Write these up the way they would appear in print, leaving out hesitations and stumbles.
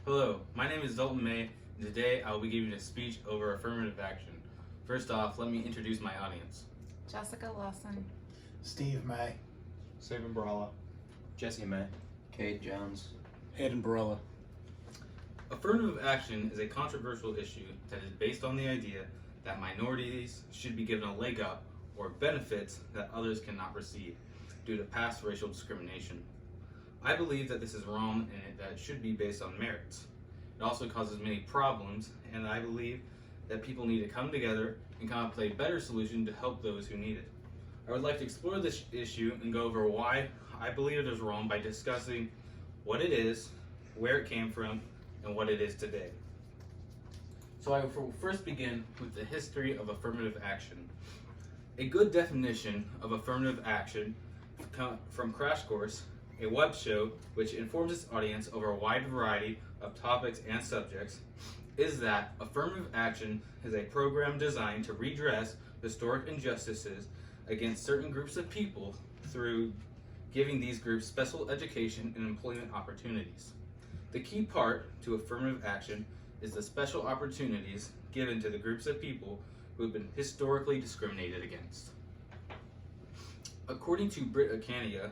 Hello, my name is Dalton May, and today I will be giving a speech over affirmative action. First off, let me introduce my audience. Jessica Lawson. Steve May. Saban Barala. Jesse May. Kate Jones. Hayden Barella. Affirmative action is a controversial issue that is based on the idea that minorities should be given a leg up or benefits that others cannot receive due to past racial discrimination. I believe that this is wrong and that it should be based on merits. It also causes many problems, and I believe that people need to come together and come up with a better solution to help those who need it. I would like to explore this issue and go over why I believe it is wrong by discussing what it is, where it came from, and what it is today. So I will first begin with the history of affirmative action. A good definition of affirmative action from Crash Course, a web show which informs its audience over a wide variety of topics and subjects, is that affirmative action is a program designed to redress historic injustices against certain groups of people through giving these groups special education and employment opportunities. The key part to affirmative action is the special opportunities given to the groups of people who have been historically discriminated against. According to Britannica,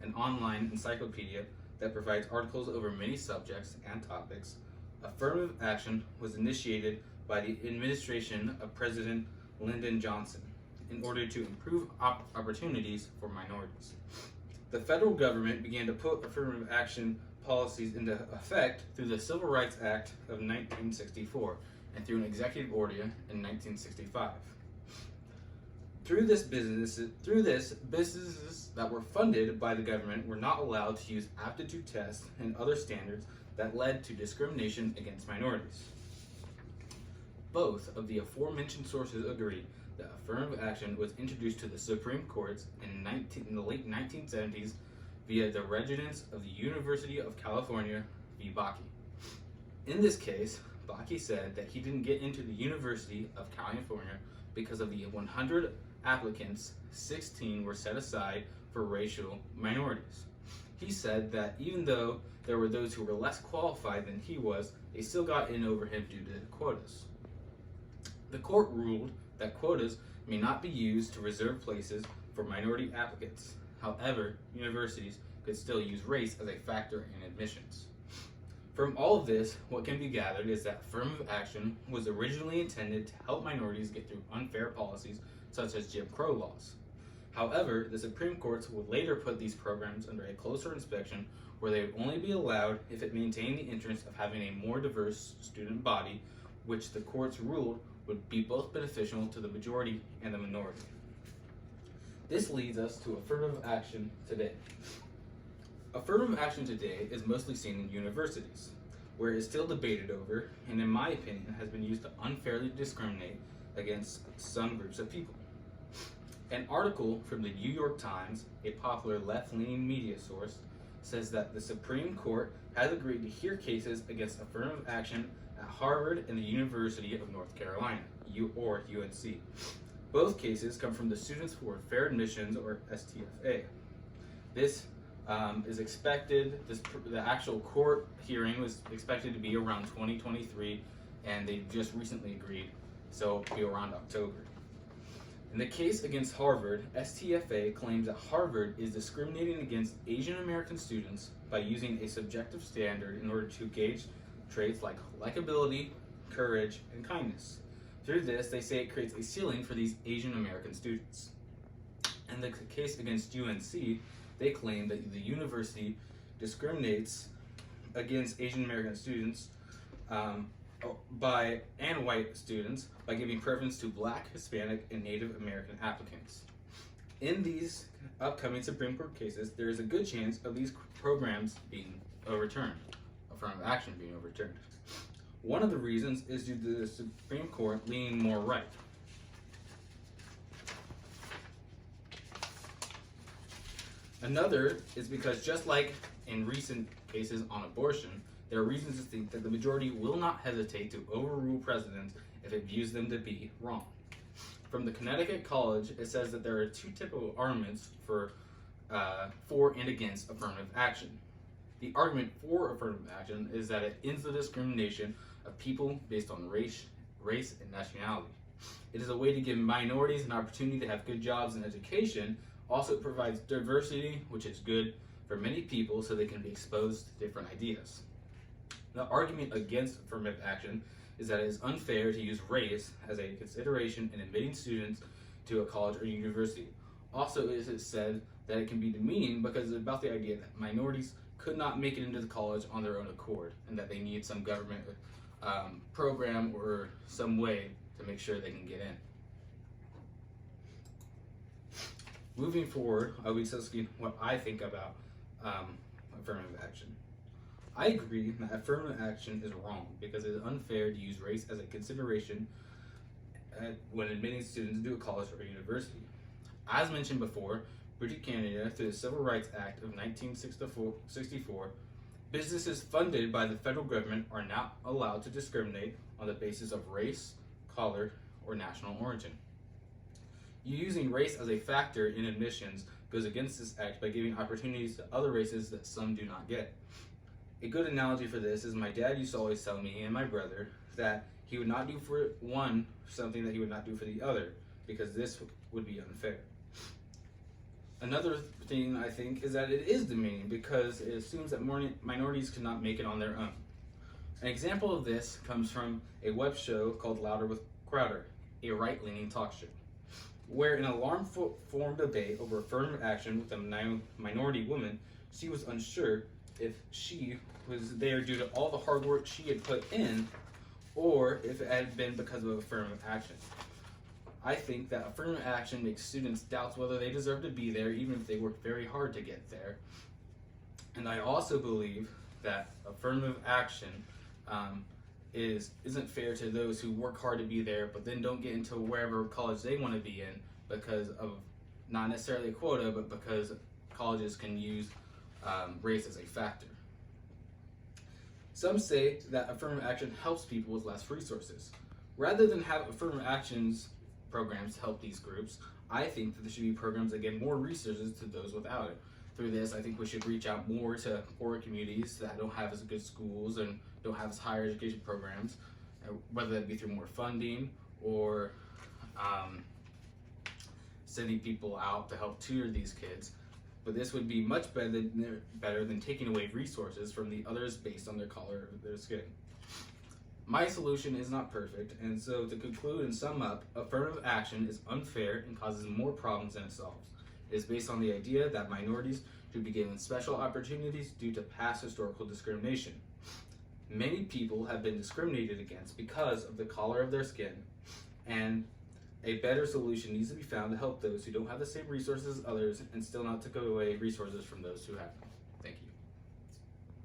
an online encyclopedia that provides articles over many subjects and topics, affirmative action was initiated by the administration of President Lyndon Johnson in order to improve opportunities for minorities. The federal government began to put affirmative action policies into effect through the Civil Rights Act of 1964 and through an executive order in 1965. Through this, businesses that were funded by the government were not allowed to use aptitude tests and other standards that led to discrimination against minorities. Both of the aforementioned sources agree that affirmative action was introduced to the Supreme Courts in the late 1970s via the Regents of the University of California v. Bakke. In this case, Bakke said that he didn't get into the University of California because of the 100 applicants, 16 were set aside for racial minorities. He said that even though there were those who were less qualified than he was, they still got in over him due to the quotas. The court ruled that quotas may not be used to reserve places for minority applicants. However, universities could still use race as a factor in admissions. From all of this, what can be gathered is that affirmative action was originally intended to help minorities get through unfair policies such as Jim Crow laws. However, the Supreme Court would later put these programs under a closer inspection where they would only be allowed if it maintained the interest of having a more diverse student body, which the courts ruled would be both beneficial to the majority and the minority. This leads us to affirmative action today. Affirmative action today is mostly seen in universities, where it is still debated over, and in my opinion has been used to unfairly discriminate against some groups of people. An article from the New York Times, a popular left-leaning media source, says that the Supreme Court has agreed to hear cases against affirmative action at Harvard and the University of North Carolina, or UNC. Both cases come from the Students for Fair Admissions, or STFA. This is expected, the actual court hearing was expected to be around 2023, and they just recently agreed, so it'll be around October. In the case against Harvard, STFA claims that Harvard is discriminating against Asian American students by using a subjective standard in order to gauge traits like likability, courage, and kindness. Through this, they say it creates a ceiling for these Asian American students. In the case against UNC, they claim that the university discriminates against Asian American students and white students by giving preference to Black, Hispanic, and Native American applicants. In these upcoming Supreme Court cases, there is a good chance of these programs being overturned, affirmative action being overturned. One of the reasons is due to the Supreme Court leaning more right. Another is because, just like in recent cases on abortion, there are reasons to think that the majority will not hesitate to overrule precedents if it views them to be wrong. From the Connecticut College, it says that there are two typical arguments for and against affirmative action. The argument for affirmative action is that it ends the discrimination of people based on race, and nationality. It is a way to give minorities an opportunity to have good jobs and education. Also, it provides diversity, which is good for many people so they can be exposed to different ideas. The argument against affirmative action is that it is unfair to use race as a consideration in admitting students to a college or university. Also, it is said that it can be demeaning because it's about the idea that minorities could not make it into the college on their own accord and that they need some government program or some way to make sure they can get in. Moving forward, I'll be discussing what I think about affirmative action. I agree that affirmative action is wrong because it is unfair to use race as a consideration when admitting students to a college or university. As mentioned before, British Canada, through the Civil Rights Act of 1964, businesses funded by the federal government are not allowed to discriminate on the basis of race, color, or national origin. Using race as a factor in admissions goes against this act by giving opportunities to other races that some do not get. A good analogy for this is my dad used to always tell me and my brother that he would not do for one something that he would not do for the other because this would be unfair. Another thing I think is that it is demeaning because it assumes that minorities cannot make it on their own. An example of this comes from a web show called Louder with Crowder, a right-leaning talk show, where in an alarm-formed debate over affirmative action with a minority woman, she was unsure if she was there due to all the hard work she had put in or if it had been because of affirmative action. I think that affirmative action makes students doubt whether they deserve to be there even if they work very hard to get there. And I also believe that affirmative action isn't fair to those who work hard to be there but then don't get into wherever college they want to be in because of not necessarily a quota but because colleges can use race as a factor. Some say that affirmative action helps people with less resources. Rather than have affirmative actions programs to help these groups, I think that there should be programs that give more resources to those without it. Through this, I think we should reach out more to poorer communities that don't have as good schools and don't have as higher education programs, whether that be through more funding or sending people out to help tutor these kids. But this would be much better than taking away resources from the others based on their color of their skin. My solution is not perfect, and so to conclude and sum up, affirmative action is unfair and causes more problems than it solves. It is based on the idea that minorities should be given special opportunities due to past historical discrimination. Many people have been discriminated against because of the color of their skin, and a better solution needs to be found to help those who don't have the same resources as others and still not take away resources from those who have them.